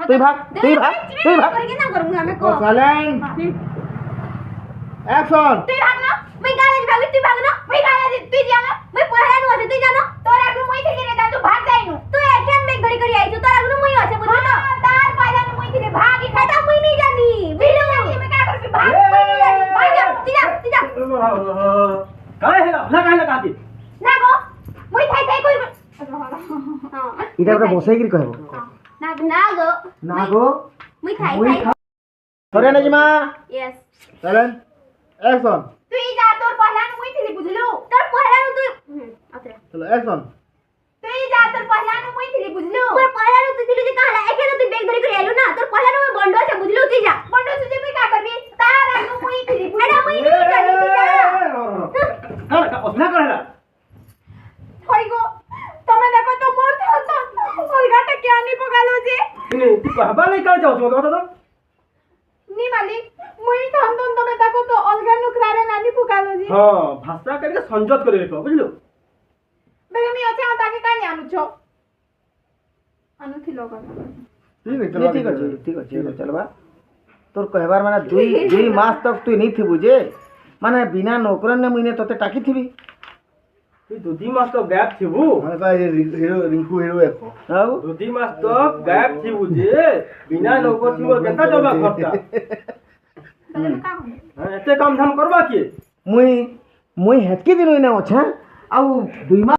তুই ভাগ তুই ভাগ তুই ভাগ करके ना करूंगा मैं को সাইলেন্ট অ্যাকশন তুই ভাগ না মই গালে ভাগ তুই ভাগ না মই গালে তুই জানা মই পড়া नु আছে তুই জানো তোর আগু মই থেকে রে তুই ভাগ যাইनु তুই এখান মে ঘড়ি ঘড়ি আইছো তোর আগু মই আছে বুঝলি তো তার পয়লা नु মই থেকে ভাগ এটা মই नहीं জানি ভিডিও मैं क्या करबी भाग মই नहीं জানি भाग जा তুই যা काय है ना काय का दी না গো মই থাই থাই কইব এটা আমরা বসাই কি কইব না না গো না গো মই থাই থাই ধরে নাজিমা यस সাইলেন্ট অ্যাকশন তুই যা তোর পয়লা नु মই থেকে বুঝলু তোর পয়লা नु তুই আচ্ছা চলো অ্যাকশন তুই যা তোর পয়লা नु মই থেকে বুঝলু তোর পয়লা नु তুই দিলি যে কালা এখানে তুই বেগ ধরে করে আইলো না তোর পয়লা नु বন্ধ আছে বুঝলু তুই যা বন্ধ আছে যে মই কা করবি তার আগু মই থেকে এটা মই नहीं জানি তুই যা ना ओसना करेला হই গো তুমি দেখো তো মোর থাকা অলগাটা কে আনি পগালো যে नहीं तू कहबा नहीं का जाओ तो নি মালিক মই থামদন তুমি দেখো তো অলগা নুকরারে নানি পগালো যে हां भाषा करके संजोत करे तो बुझलो বেগে আমি আছে তাকে কানি আনুছ আনুছিল কথা ঠিক আছে ঠিক আছে চলবা তোর কহবার মানে দুই মাস তক তুই नहीं थी बुझे মানে বিনা নৌকরন নে মুইনে তোতে টাকি থিবি तू दुदी मास तो गैप थिबू মানে তাই হিরো রিঙ্কু হিরো একো আও दुदी मास तो गैप थिबू जे बिना नौकर थिबो केता जबा खर्चा বেগে কা एते काम धाम करबा के মুই হেতকি দিন না আছে আউ দুই মাস